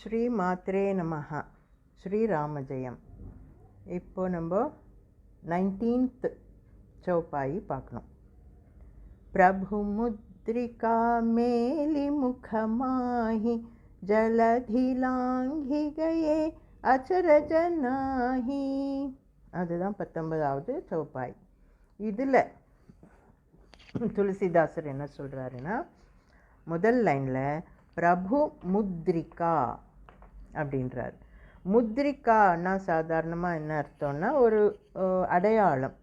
ஸ்ரீ மாத்ரே நமஹ. ஸ்ரீராமஜெயம். இப்போ நம்ம 19th சௌபாயி பார்க்கணும். பிரபு முத்ரிகா மேலி முகமாஹி ஜலதிலாங்கி கயே அச்சரஜ நாஹி. அதுதான் 19வது சௌபாய். இதில் துளசிதாசர் என்ன சொல்கிறாருன்னா, முதல் லைனில் பிரபு முத்ரிகா அப்படின்றார். முத்ரிகான்னா சாதாரணமாக என்ன அர்த்தம்னா ஒரு அடையாளம்.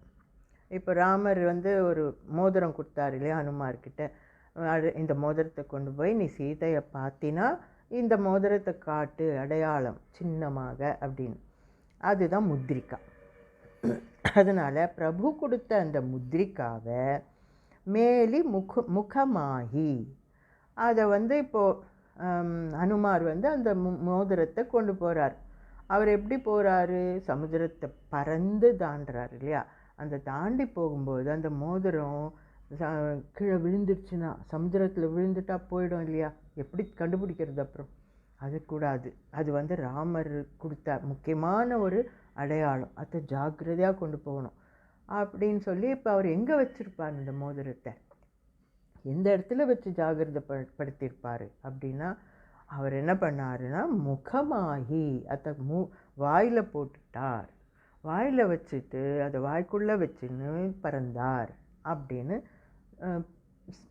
இப்போ ராமர் ஒரு மோதிரம் கொடுத்தாரு இல்லையா ஹனுமார்கிட்ட, இந்த மோதிரத்தை கொண்டு போய் நீ சீதையை பார்த்தினா இந்த மோதிரத்தை காட்டு அடையாளம் சின்னமாக அப்படின்னு. அதுதான் முத்ரிகா. அதனால் பிரபு கொடுத்த அந்த முத்ரிகாவை மேலி முகமாகி அதை இப்போது ஹனுமார் அந்த மோதிரத்தை கொண்டு போகிறார். அவர் எப்படி போகிறாரு? சமுத்திரத்தை பறந்து தாண்டுறாரு இல்லையா. அந்த தாண்டி போகும்போது அந்த மோதிரம் கீழே விழுந்துடுச்சுன்னா, சமுத்திரத்தில் விழுந்துட்டா போயிடும் இல்லையா, எப்படி கண்டுபிடிக்கிறது? அப்புறம் அது கூடாது. அது ராமர் கொடுத்த முக்கியமான ஒரு அடையாளம். அதை ஜாக்கிரதையாக கொண்டு போகணும் அப்படின்னு சொல்லி இப்போ அவர் எங்கே வச்சுருப்பார் இந்த மோதிரத்தை, எந்த இடத்துல வச்சு ஜாகிரதைப்படுத்தியிருப்பார் அப்படின்னா, அவர் என்ன பண்ணாருன்னா முகமாகி அதை வாயில் போட்டுட்டார். வாயில் வச்சுட்டு அதை வாய்க்குள்ளே வச்சுன்னு பறந்தார் அப்படின்னு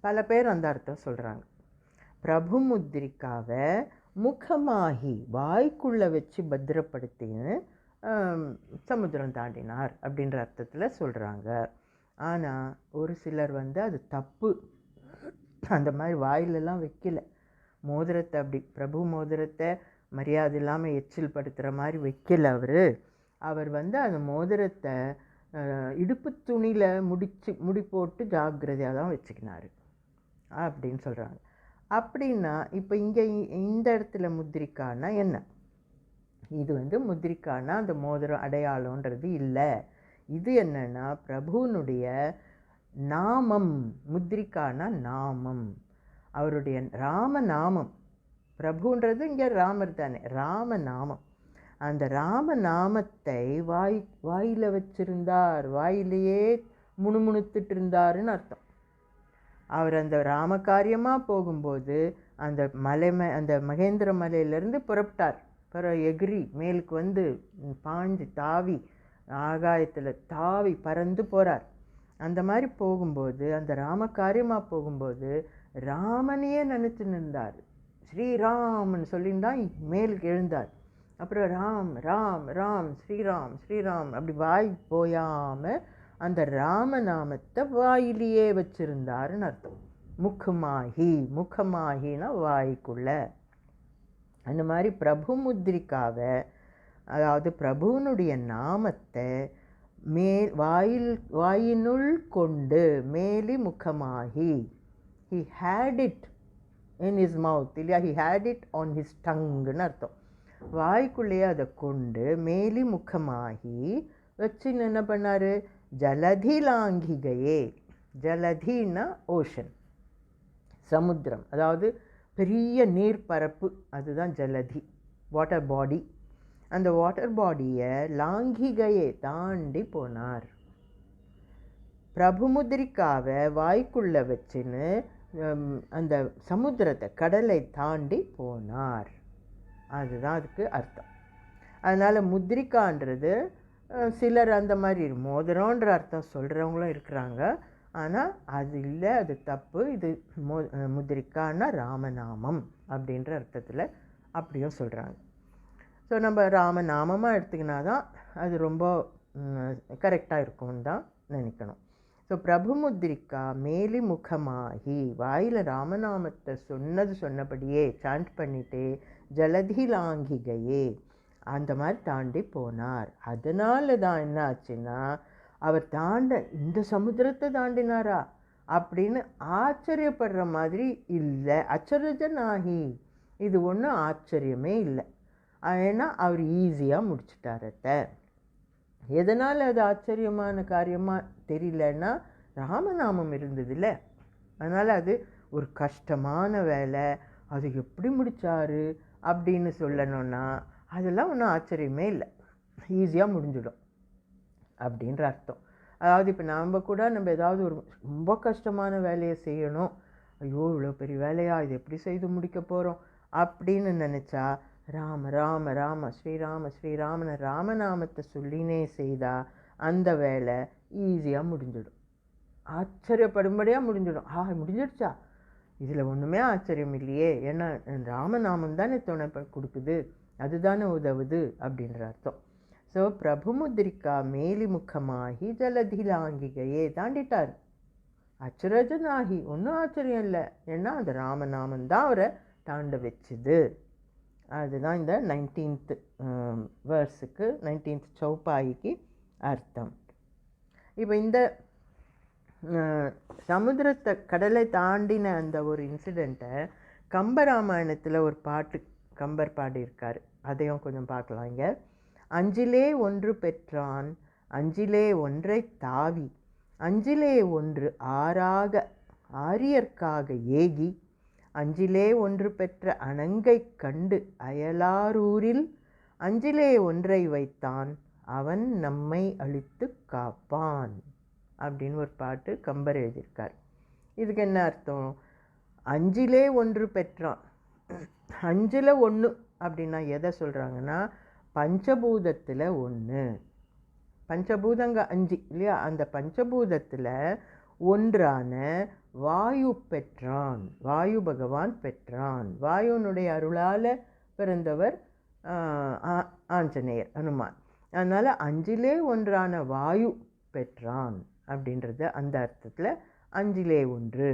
பல பேர் அந்த அர்த்தம் சொல்கிறாங்க. பிரபு முத்ரிக்காவை முகமாகி வாய்க்குள்ளே வச்சு பத்திரப்படுத்தின்னு சமுத்திரம் தாண்டினார் அப்படின்ற அர்த்தத்தில் சொல்கிறாங்க. ஆனால் ஒரு சிலர் அது தப்பு, அந்த மாதிரி வாயிலெல்லாம் வைக்கல மோதிரத்தை. அப்படி பிரபு மோதிரத்தை மரியாதை இல்லாமல் எச்சில் படுத்துகிற மாதிரி வைக்கல அவர் அந்த மோதிரத்தை இடுப்பு துணியில் முடி போட்டு ஜாக்கிரதையாக தான் வச்சுக்கினார் அப்படின்னு சொல்கிறாங்க. அப்படின்னா இப்போ இங்கே இந்த இடத்துல முத்ரிக்கானா என்ன? இது முத்ரிக்கானா அந்த மோதிரம் அடையாளன்றது இல்லை. இது என்னன்னா பிரபுனுடைய நாமம். முத்ரிக்கானா நாமம், அவருடைய ராமநாமம். பிரபுன்றது இங்கே ராமர் தானே, ராமநாமம். அந்த ராமநாமத்தை வாயில் வச்சிருந்தார், வாயிலேயே முணுமுணுத்துட்டு இருந்தாருன்னு அர்த்தம். அவர் அந்த ராமகாரியமாக போகும்போது அந்த மகேந்திர மலையிலேருந்து புறப்பட்டார். எகிரி மேலுக்கு பாஞ்சு தாவி ஆகாயத்தில் தாவி பறந்து போகிறார். அந்த மாதிரி போகும்போது, அந்த ராம காரியமாக போகும்போது ராமனையே நினச்சி நின்றார். ஸ்ரீராம்னு சொல்லியிருந்தான் மேலுக்கு எழுந்தார். அப்புறம் ராம் ராம் ராம் ஸ்ரீராம் ஸ்ரீராம் அப்படி வாய் போயாமல் அந்த ராமநாமத்தை வாயிலேயே வச்சிருந்தாருன்னு அர்த்தம். முகமாகினா வாய்க்குள்ள. அந்த மாதிரி பிரபு முத்ரிக்காவை, அதாவது பிரபுனுடைய நாமத்தை வாயினுள் கொண்டு மேலி முகமாகி, he had it in his mouth இல்லையா, he had it on his tongueன்னு அர்த்தம். வாய்க்குள்ளேயே அதை கொண்டு மேலி முகமாகி வச்சு என்ன பண்ணார்? ஜலதி லாங்கிகையே. ஜலதின்னா ஓஷன், சமுத்திரம், அதாவது பெரிய நீர்ப்பரப்பு, அதுதான் ஜலதி, வாட்டர் பாடி. அந்த வாட்டர் பாடியை லாங்கிகையை தாண்டி போனார். பிரபு முத்ரிக்காவை வாய்க்குள்ளே வச்சுன்னு அந்த சமுத்திரத்தை கடலை தாண்டி போனார். அதுதான் அதுக்கு அர்த்தம். அதனால் முத்ரிக்கான்றது சிலர் அந்த மாதிரி மோதிரன்ற அர்த்தம் சொல்கிறவங்களும் இருக்கிறாங்க. ஆனால் அது இல்லை, அது தப்பு. இது முத்ரிக்கான்னா ராமநாமம் அப்படின்ற அர்த்தத்தில் அப்படியும் சொல்கிறாங்க. ஸோ நம்ம ராமநாமமாக எடுத்துக்கினா தான் அது ரொம்ப கரெக்டாக இருக்கும்னு தான் நினைக்கணும். ஸோ பிரபு முத்ரிக்கா மேலி முகமாகி வாயில் ராமநாமத்தை சொன்னபடியே சாண்ட் பண்ணிட்டே ஜலதி லாங்கிகையே அந்த மாதிரி தாண்டி போனார். அதனால தான் என்ன ஆச்சுன்னா, அவர் இந்த சமுத்திரத்தை தாண்டினாரா அப்படின்னு ஆச்சரியப்படுற மாதிரி இல்லை. அச்சரஜனாகி, இது ஒன்றும் ஆச்சரியமே இல்லை. ஏன்னா அவர் ஈஸியாக முடிச்சிட்டாரத்த. எதனால் அது ஆச்சரியமான காரியமாக தெரியலன்னா, ராமநாமம் இருந்ததில்ல. அதனால் அது ஒரு கஷ்டமான வேலை. அது எப்படி முடித்தார் அப்படின்னு சொல்லணும்னா அதெல்லாம் ஒன்றும் ஆச்சரியமே இல்லை, ஈஸியாக முடிஞ்சிடும் அப்படின்ற அர்த்தம். அதாவது இப்போ நம்ம கூட நம்ம ஏதாவது ஒரு ரொம்ப கஷ்டமான வேலையை செய்யணும், ஐயோ இவ்வளோ பெரிய வேலையா, இது எப்படி செய்து முடிக்க போகிறோம் அப்படின்னு நினச்சா ராம ராம ராம ஸ்ரீராம ஸ்ரீராமன ராமநாமத்தை சொல்லினே செய்தால் அந்த வேலை ஈஸியாக முடிஞ்சிடும், ஆச்சரியப்படும்படியாக முடிஞ்சிடும். முடிஞ்சிடுச்சா, இதில் ஒன்றுமே ஆச்சரியம் இல்லையே, ஏன்னா ராமநாமம் தானே துணை கொடுக்குது, அதுதானே உதவுது அப்படின்ற அர்த்தம். ஸோ பிரபுமுத்ரிகா மேலிமுகமாகி ஜலதிலாங்கிகையே தாண்டிட்டார். அச்சரஜனாகி, ஒன்றும் ஆச்சரியம் இல்லை, ஏன்னா அந்த ராமநாமம் தான் அவரை தாண்ட வச்சுது. அதுதான் இந்த 19th வேர்ஸுக்கு 19th சௌப்பாயிக்கு அர்த்தம். இப்போ இந்த சமுத்திரத்தை கடலை தாண்டின அந்த ஒரு இன்சிடெண்ட்டை கம்பராமாயணத்தில் ஒரு பாட்டு கம்பர் பாடியிருக்கார், அதையும் கொஞ்சம் பார்க்கலாம். இங்கே அஞ்சிலே ஒன்று பெற்றான் அஞ்சிலே ஒன்றை தாவி அஞ்சிலே ஒன்று ஆறாக ஆரியர்க்காக ஏகி அஞ்சிலே ஒன்று பெற்ற அணங்கை கண்டு அயலாரூரில் அஞ்சிலே ஒன்றை வைத்தான் அவன் நம்மை அழித்து காப்பான் அப்படின்னு ஒரு பாட்டு கம்பர் எழுதியிருக்கார். இதுக்கு என்ன அர்த்தம்? அஞ்சிலே ஒன்று பெற்றான், அஞ்சில் ஒன்று அப்படின்னா எதை சொல்கிறாங்கன்னா பஞ்சபூதத்தில் ஒன்று. பஞ்சபூதங்க 5 இல்லையா, அந்த பஞ்சபூதத்தில் ஒன்றான வாயு பெற்றான், வாயு பகவான் பெற்றான். வாயுனுடைய அருளால் பிறந்தவர் ஆஞ்சநேயர் ஹனுமான். அதனால் அஞ்சிலே ஒன்றான வாயு பெற்றான் அப்படின்றது அந்த அர்த்தத்தில் அஞ்சிலே ஒன்று,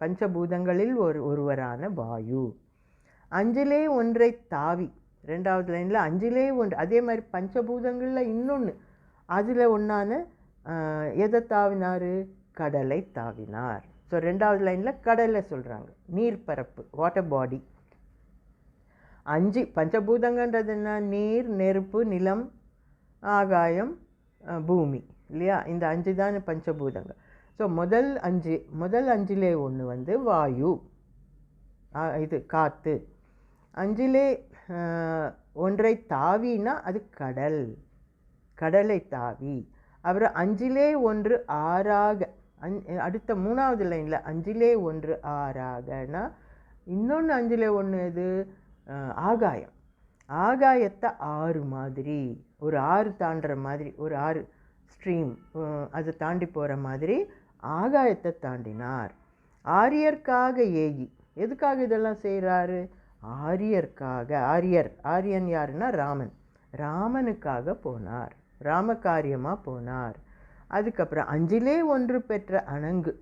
பஞ்சபூதங்களில் ஒருவரான வாயு. அஞ்சிலே ஒன்றை தாவி, 2வது லைனில் அஞ்சிலே ஒன்று, அதே மாதிரி பஞ்சபூதங்களில் இன்னொன்று, அதில் ஒன்றான எதை தாவினார்? கடலை தாவினார். ஸோ 2வது லைனில் கடலை சொல்கிறாங்க, நீர்ப்பரப்பு, வாட்டர் பாடி. 5 பஞ்சபூதங்கன்றது என்ன? நீர், நெருப்பு, நிலம், ஆகாயம், பூமி இல்லையா, இந்த 5 தான் பஞ்சபூதங்கள். ஸோ முதல் 5லே ஒன்று வந்து வாயு, இது காற்று. 5லே ஒன்றை தாவினா அது கடல், கடலை தாவி. அப்புறம் 5லே ஒன்று ஆறாக, அடுத்த 3வது லைனில் 5லே ஒன்று ஆறாகனா இன்னொன்று 5லே ஒன்று எது? ஆகாயம். ஆகாயத்தை ஆறு மாதிரி, ஒரு ஆறு தாண்டுற மாதிரி, ஒரு ஆறு ஸ்ட்ரீம் அதை தாண்டி போகிற மாதிரி ஆகாயத்தை தாண்டினார். ஆரியர்க்காக ஏகி, எதுக்காக இதெல்லாம் செய்கிறாரு? ஆரியர்க்காக. ஆரியன் யாருன்னா ராமன், ராமனுக்காக போனார், ராமகாரியமாக போனார். அதுக்கப்புறம் 5லே ஒன்று பெற்ற அணங்கு,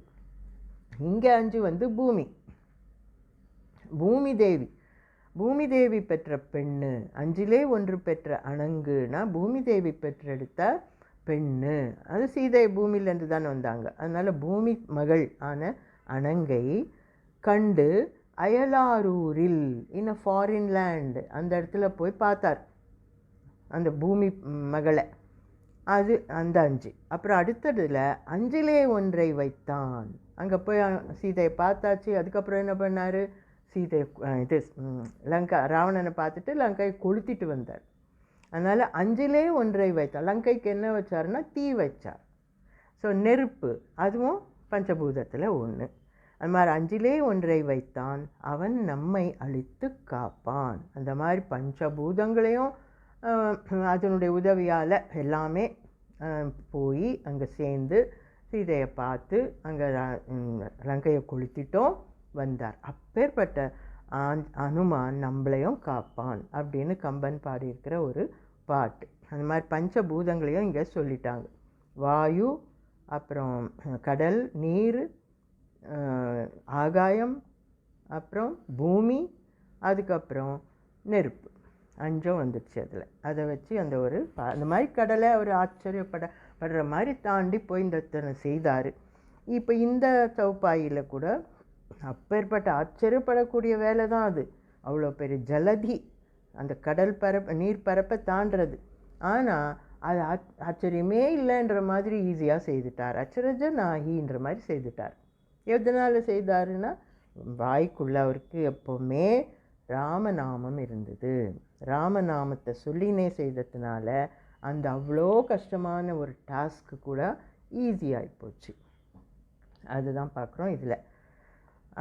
இங்கே 5 வந்து பூமி, பூமி தேவி, பூமி தேவி பெற்ற பெண்ணு. 5லே ஒன்று பெற்ற அணங்குனா பூமி தேவி பெற்றெடுத்த பெண்ணு, அது சீதை பூமியிலேருந்து தானே வந்தாங்க, அதனால் பூமி மகள் ஆன அணங்கை கண்டு அயலாரூரில், இன் அ ஃபாரின் லேண்ட், அந்த இடத்துல போய் பார்த்தார் அந்த பூமி மகளை. அது அந்த 5. அப்புறம் அடுத்ததில் 5லே ஒன்றை வைத்தான், அங்கே போய் சீதையை பார்த்தாச்சு. அதுக்கப்புறம் என்ன பண்ணார்? சீதை இது லங்கா ராவணனை பார்த்துட்டு லங்கையை கொளுத்திட்டு வந்தார். அதனால் 5லே ஒன்றை வைத்தார். லங்கைக்கு என்ன வச்சார்னா தீ வச்சார். ஸோ நெருப்பு, அதுவும் பஞ்சபூதத்தில் ஒன்று. அது மாதிரி 5லே ஒன்றை வைத்தான் அவன் நம்மை அழித்து காப்பான். அந்த மாதிரி பஞ்சபூதங்களையும் அதனுடைய உதவியால் எல்லாமே போய் அங்கே சேர்ந்து சீதையை பார்த்து அங்கே லங்கையை கொளுத்திட்டோம் வந்தார். அப்பேற்பட்ட அனுமான் நம்மளையும் காப்பான் அப்படின்னு கம்பன் பாடியிருக்கிற ஒரு பாட்டு. அந்த மாதிரி பஞ்சபூதங்களையும் இங்கே சொல்லிட்டாங்க. வாயு, அப்புறம் கடல், நீர், ஆகாயம், அப்புறம் பூமி, அதுக்கப்புறம் நெருப்பு, 5 வந்துடுச்சு அதில். அதை வச்சு அந்த ஒரு அந்த மாதிரி கடலை அவர் ஆச்சரியப்படுற மாதிரி தாண்டி போய் இந்த செய்தார். இப்போ இந்த சௌப்பாயில் கூட அப்பேற்பட்ட ஆச்சரியப்படக்கூடிய வேலை தான் அது. அவ்வளோ பெரிய ஜலதி, அந்த கடல் நீர் பரப்பை தாண்டுறது. ஆனால் அது ஆச்சரியமே இல்லைன்ற மாதிரி ஈஸியாக செய்துட்டார், அச்சரஜனாகின்ற மாதிரி செய்துட்டார். எதனால் செய்தாருன்னா வாய்க்குள்ள அவருக்கு எப்போவுமே ராமநாமம் இருந்தது. ராமநாமத்தை சொல்லினே செய்ததுனால அந்த அவ்வளோ கஷ்டமான ஒரு டாஸ்க்கு கூட ஈஸியாகி போச்சு. அதுதான் பார்க்குறோம் இதில்.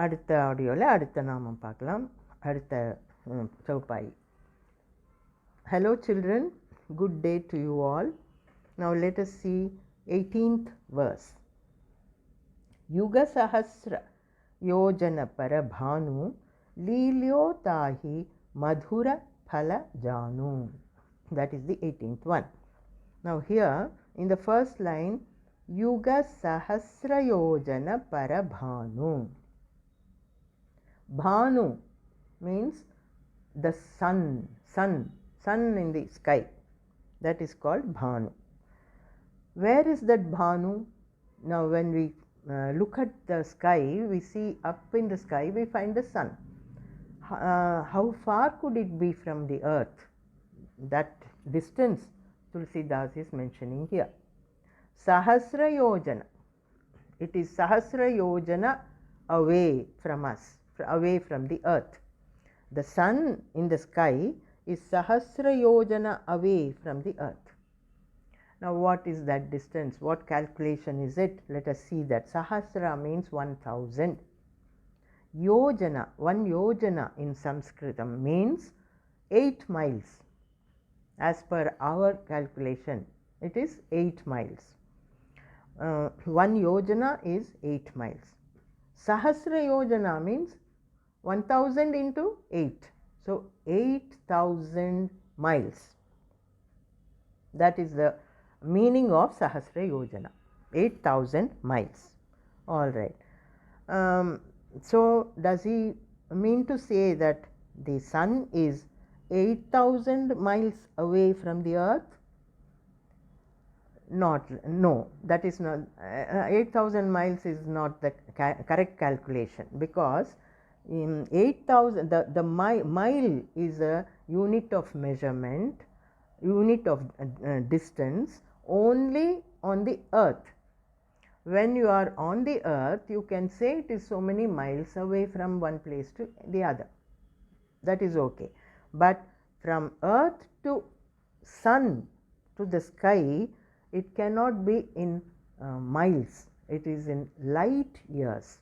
அடுத்த ஆடியோவில் அடுத்த நாமம் பார்க்கலாம். அடுத்த சௌப்பாய். Hello children, good day to you all. Now let us see 18th verse. Yuga sahasra yojana parabhanu lilyo tahi madhura phala janu. That is the 18th one. Now here in the first line, Yuga sahasra yojana parabhanu. Bhanu means the sun in the sky. That is called Bhanu. Where is that Bhanu? Now when we look at the sky, we see up in the sky we find the sun. How far could it be from the earth? That distance Tulsidas is mentioning here. Sahasra yojana. It is Sahasra yojana away from us, away from the earth. The sun in the sky is Sahasra yojana away from the earth. Now what is that distance? What calculation is it? Let us see that. Sahasra means 1000. Yojana, one yojana in Sanskritam means 8 miles. As per our calculation, it is 8 miles. One yojana is 8 miles. Sahasra yojana means 1000 into 8. So 8,000 miles. That is the meaning of Sahasra yojana. 8,000 miles. All right. So does he mean to say that the sun is 8,000 miles away from the earth? No, that is not. 8,000 miles is not the correct calculation, because 8,000, the mile is a unit of measurement, unit of distance only on the earth. When you are on the earth, you can say it is so many miles away from one place to the other. That is okay. But from earth to sun to the sky, it cannot be in miles. It is in light years.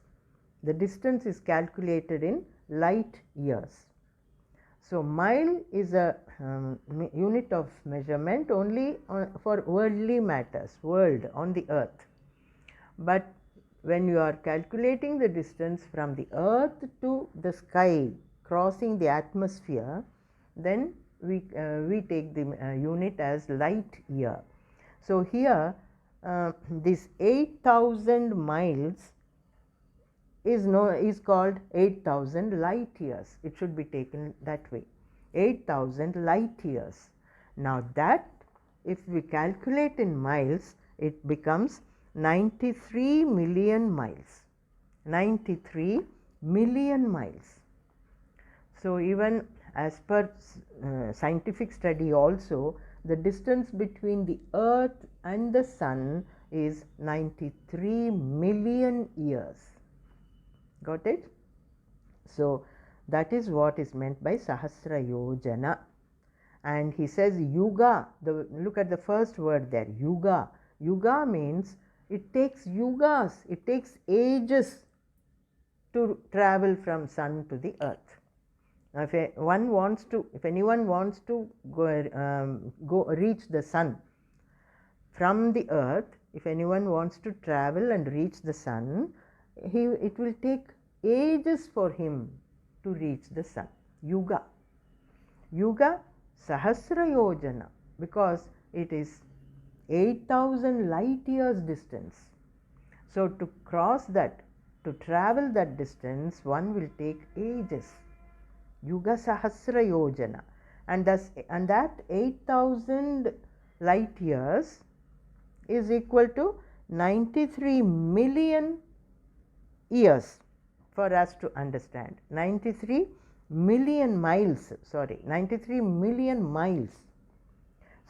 The distance is calculated in light years. So mile is a unit of measurement only for worldly matters, world, on the earth. But when you are calculating the distance from the earth to the sky, crossing the atmosphere, then we take the unit as light year. So here this 8,000 miles is called 8,000 light years. It should be taken that way. 8,000 light years. Now that, if we calculate in miles, it becomes 93 million miles. 93 million miles. So even as per scientific study also, the distance between the earth and the sun is 93 million years. Got it? So that is what is meant by Sahasra yojana. And he says yuga. Look at the first word there, yuga. Yuga means it takes yugas, it takes ages to travel from sun to the earth. Now if anyone wants to go reach the sun from the earth, if anyone wants to travel and reach the sun, it will take ages for him to reach the sun. Yuga. Yuga Sahasra yojana, because it is 8,000 light years distance. So to cross that, to travel that distance, one will take ages. Yuga Sahasra yojana. And that 8,000 light years is equal to 93 million years for us to understand. 93 million miles.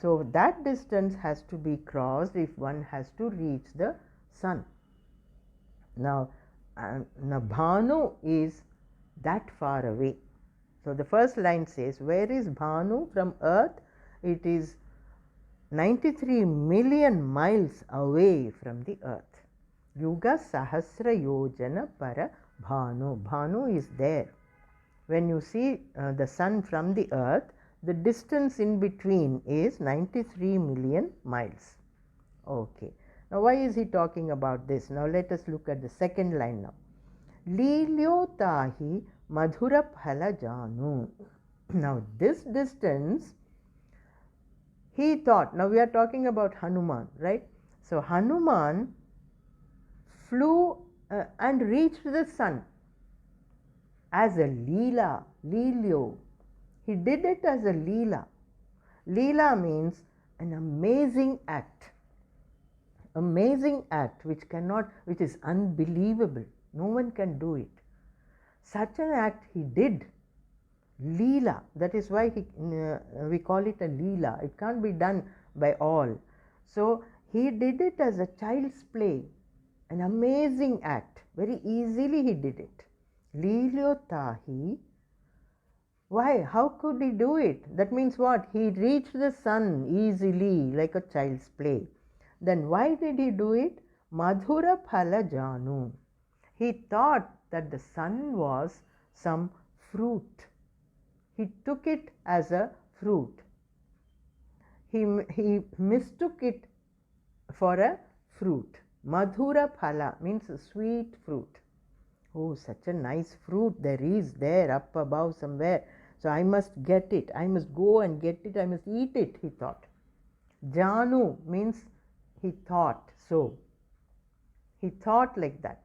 So that distance has to be crossed if one has to reach the sun. Now Bhanu is that far away. So the first line says, where is Bhanu from earth? It is 93 million miles away from the earth. Yuga Sahasra Yojana Para Bhanu. Bhanu is there. When you see the sun from the earth, the distance in between is 93 million miles. Okay. Now why is he talking about this? Now let us look at the second line now. Lilyo tahi madhura phala janu. Now this distance, he thought, now we are talking about Hanuman, right? So Hanuman flew and reached the sun as a Leela, Lilyo. He did it as a Leela. Leela means an amazing act. Amazing act which is unbelievable. No one can do it. Such an act he did. Leela. That is why we call it a Leela. It can't be done by all. So he did it as a child's play. An amazing act. Very easily he did it. Lilyo tahi. Why? How could he do it? That means what? He reached the sun easily, like a child's play. Then why did he do it? Madhura phala janu. He thought that the sun was some fruit. He took it as a fruit. He mistook it for a fruit. Madhura phala means sweet fruit. Oh, such a nice fruit there is there up above somewhere. So I must get it. I must go and get it. I must eat it, he thought. Janu means he thought so. He thought like that.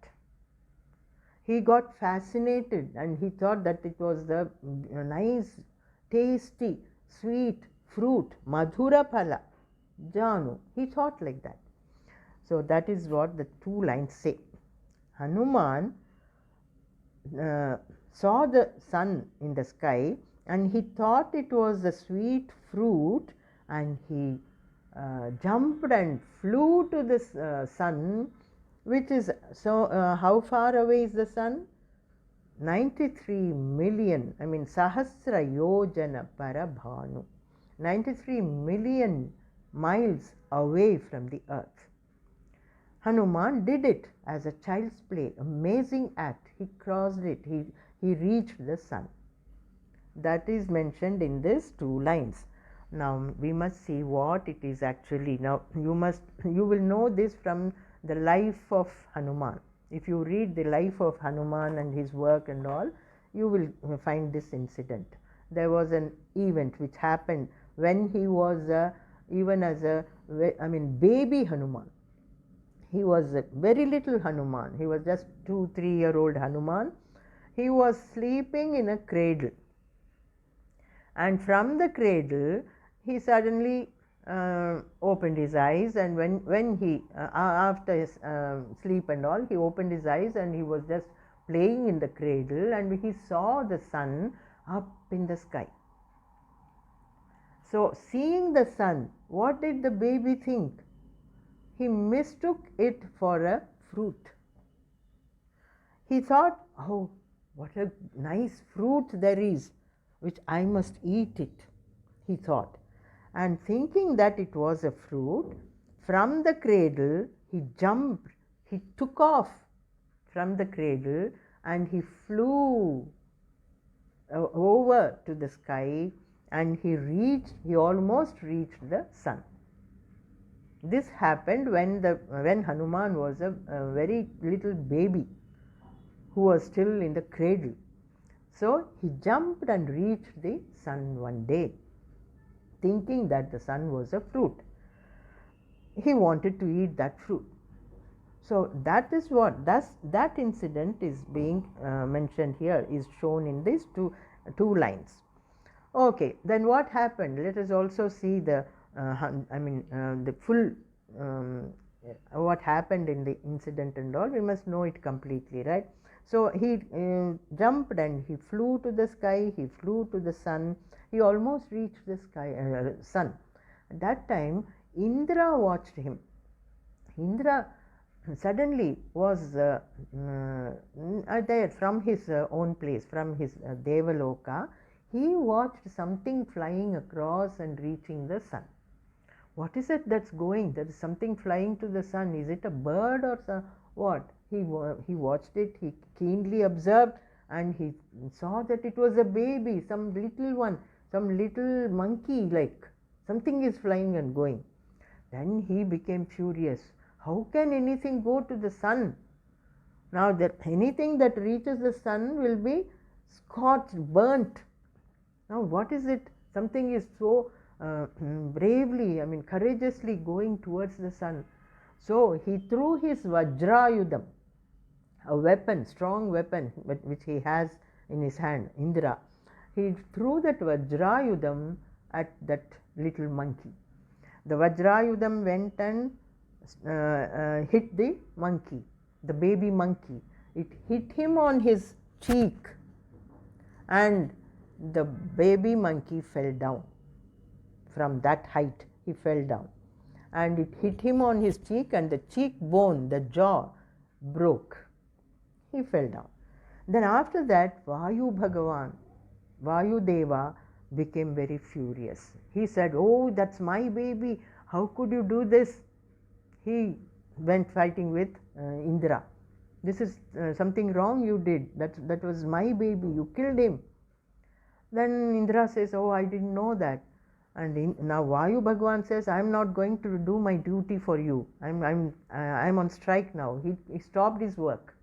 He got fascinated and he thought that it was the nice, tasty, sweet fruit. Madhura phala. Janu. He thought like that. So that is what the two lines say. Hanuman saw the sun in the sky and he thought it was a sweet fruit, and he jumped and flew to the sun, which is how far away is the sun? 93 million, Sahasra Yojana Para Bhanu. 93 million miles away from the earth. Hanuman did it as a child's play. Amazing act. He crossed it. He reached the sun. That is mentioned in these two lines. Now we must see what it is actually. Now you will know this from the life of Hanuman. If you read the life of Hanuman and his work and all, you will find this incident. There was an event which happened when he was even as a baby Hanuman. He was a very little Hanuman. He was just 2-3-year-old Hanuman. He was sleeping in a cradle. And from the cradle, he suddenly opened his eyes, and when he, after his sleep and all, he opened his eyes and he was just playing in the cradle, and he saw the sun up in the sky. So seeing the sun, what did the baby think? He mistook it for a fruit. He thought, oh, what a nice fruit there is, which I must eat it, he thought. And thinking that it was a fruit, from the cradle he jumped, he took off from the cradle and he flew over to the sky, and he almost reached the sun. This happened when Hanuman was a very little baby who was still in the cradle. So he jumped and reached the sun one day, thinking that the sun was a fruit. He wanted to eat that fruit. So that is what, that incident is being mentioned here, is shown in these two lines. Okay, then what happened? Let us also see the full what happened in the incident and all. We must know it completely, right? So he jumped and he flew to the sky, he flew to the sun, he almost reached the sun. At that time, Indra watched him. Indra suddenly was there from his own place, from his Devaloka. he watched something flying across and reaching the sun. What is it that's going? There is something flying to the sun. Is it a bird or what? He watched it, he keenly observed, and he saw that it was a baby, some little one, some little monkey like. Something is flying and going. Then he became furious. How can anything go to the sun? Now that anything that reaches the sun will be scorched, burnt. Now what is it? Something is so bravely, courageously going towards the sun. So he threw his Vajrayudam, a weapon, strong weapon, which he has in his hand, Indra. He threw that Vajrayudam at that little monkey. The Vajrayudam went and hit the monkey, the baby monkey. It hit him on his cheek, and the baby monkey fell down. From that height, he fell down. And it hit him on his cheek, and the cheekbone, the jaw, broke. He fell down. Then after that, Vayu Bhagavan, Vayu Deva, became very furious. He said, "Oh, that's my baby. How could you do this?" He went fighting with Indra. "This is something wrong you did. That was my baby. You killed him." Then Indra says, "Oh, I didn't know that." And now Vayu Bhagavan says, "I am not going to do my duty for you. I'm on strike now." He stopped his work.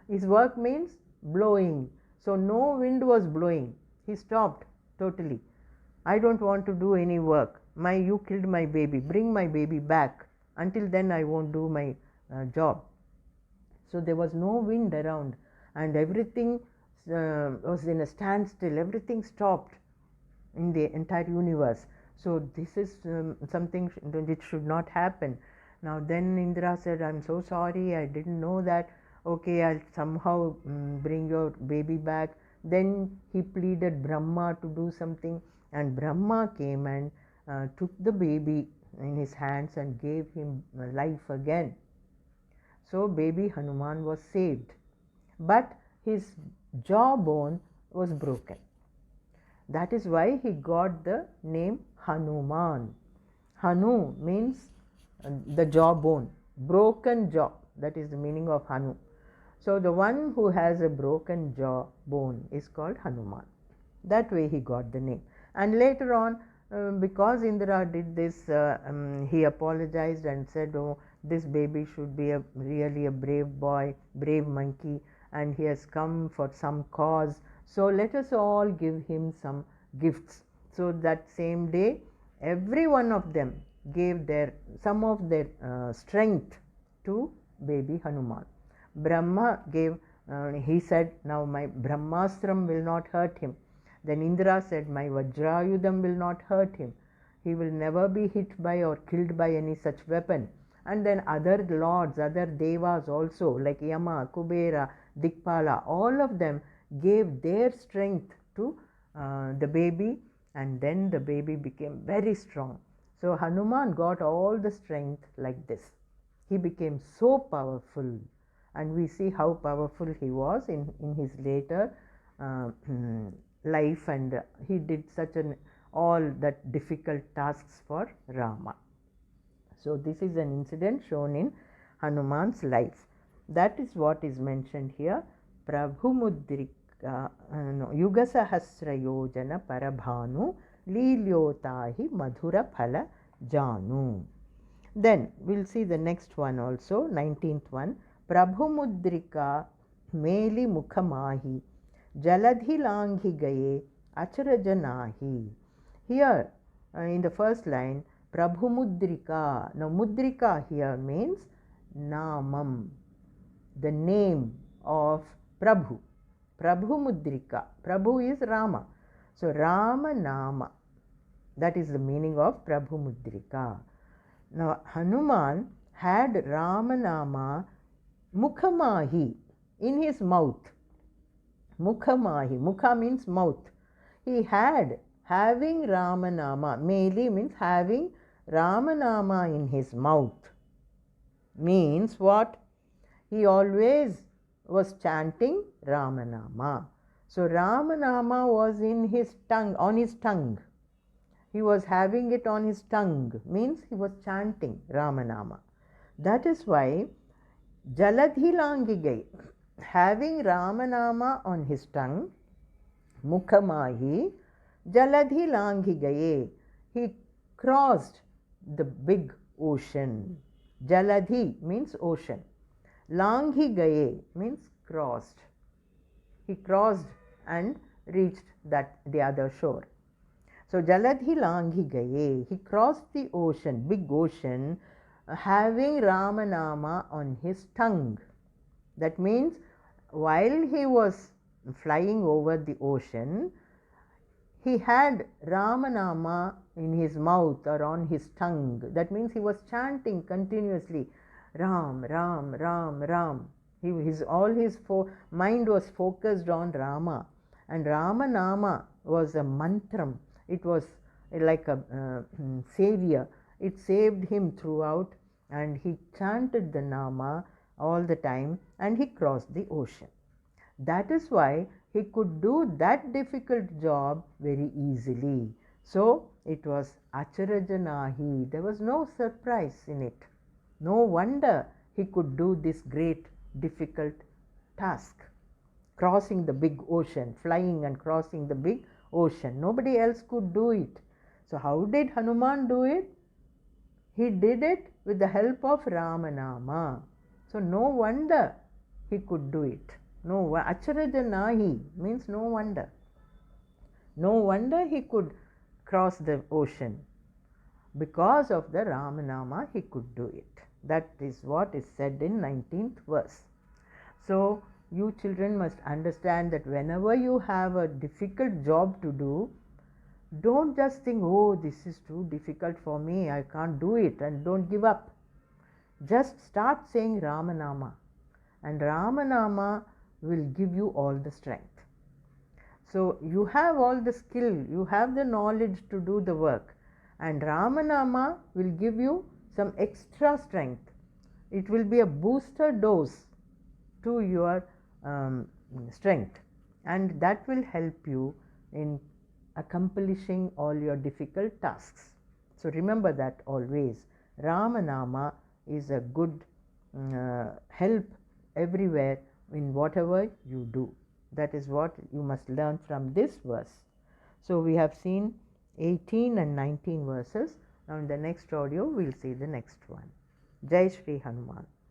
His work means blowing. So no wind was blowing. He stopped totally. "I don't want to do any work. You killed my baby. Bring my baby back. Until then I won't do my job." So there was no wind around, and everything was in a standstill. Everything stopped in the entire universe. So this is something which should not happen. Now then Indra said, "I'm so sorry, I didn't know that. Okay, I'll somehow bring your baby back." Then he pleaded Brahma to do something, and Brahma came and took the baby in his hands and gave him life again. So baby Hanuman was saved, but his jawbone was broken. That is why he got the name Hanuman. Hanu means the jawbone, broken jaw. That is the meaning of Hanu. So the one who has a broken jawbone is called Hanuman. That way he got the name. And later on, because Indra did this, he apologized and said, "Oh, this baby should be really a brave boy, brave monkey, and he has come for some cause. So let us all give him some gifts." So that same day, every one of them gave some of their strength to baby Hanuman. Brahma gave, he said, "Now my Brahmastram will not hurt him." Then Indra said, "My Vajrayudam will not hurt him. He will never be hit by or killed by any such weapon." And then other lords, other devas also, like Yama, Kubera, Dikpala, all of them gave their strength to the baby, and then the baby became very strong. So Hanuman got all the strength like this. He became so powerful, and we see how powerful he was in his later life, and he did all that difficult tasks for Rama. So this is an incident shown in Hanuman's life. That is what is mentioned here. Prabhu Mudrika Yuga Sahasra Yojana Parabhanu Lilyotahi Madhura Phala Janu. Then we'll see the next one also, 19th one. Prabhu Mudrika Meli Mukhamahi Jaladhi Langhi Gaye Acharajanahi. Here in the first line, Prabhu Mudrika. Now Mudrika here means Namam, the name of Prabhu. Prabhu Mudrika. Prabhu is Rama. So Rama Nama. That is the meaning of Prabhu Mudrika. Now Hanuman had Rama Nama Mukhamahi, in his mouth. Mukhamahi. Mukha means mouth. He had, having Ramanama. Meli means having Ramanama in his mouth. Means what? He always was chanting Ramanama. So Ramanama was in his tongue, on his tongue. He was having it on his tongue, means he was chanting Ramanama. That is why Jaladhilangigai, having Ramanama on his tongue, Mukhamahi, Jaladhilangigaye, he crossed the big ocean. Jaladhi means ocean. Langhigaye means crossed. He crossed and reached the other shore. So Jaladhi Langhigaye, he crossed the ocean, big ocean, having Ramanama on his tongue. That means while he was flying over the ocean, he had Ramanama in his mouth or on his tongue. That means he was chanting continuously, Ram, Ram, Ram, Ram. All his mind was focused on Rama. And Ramanama was a mantram. It was like a savior. It saved him throughout, and he chanted the Nama all the time, and he crossed the ocean. That is why he could do that difficult job very easily. So it was Acharajanahi. There was no surprise in it. No wonder he could do this great difficult task, crossing the big ocean, flying and crossing the big ocean. Nobody else could do it. So how did Hanuman do it? He did it with the help of Ramanama. So no wonder he could do it. No, Acharajanahi means no wonder. No wonder he could cross the ocean. Because of the Ramanama, he could do it. That is what is said in 19th verse. So you children must understand that whenever you have a difficult job to do, don't just think, oh, this is too difficult for me, I can't do it, and don't give up. Just start saying Ramanama, and Ramanama will give you all the strength. So you have all the skill, you have the knowledge to do the work, and Ramanama will give you some extra strength. It will be a booster dose to your strength, and that will help you in accomplishing all your difficult tasks. So remember that always. Ramanama is a good help everywhere in whatever you do. That is what you must learn from this verse. So we have seen 18 and 19 verses. Now in the next audio we will see the next one. Jai Shri Hanuman.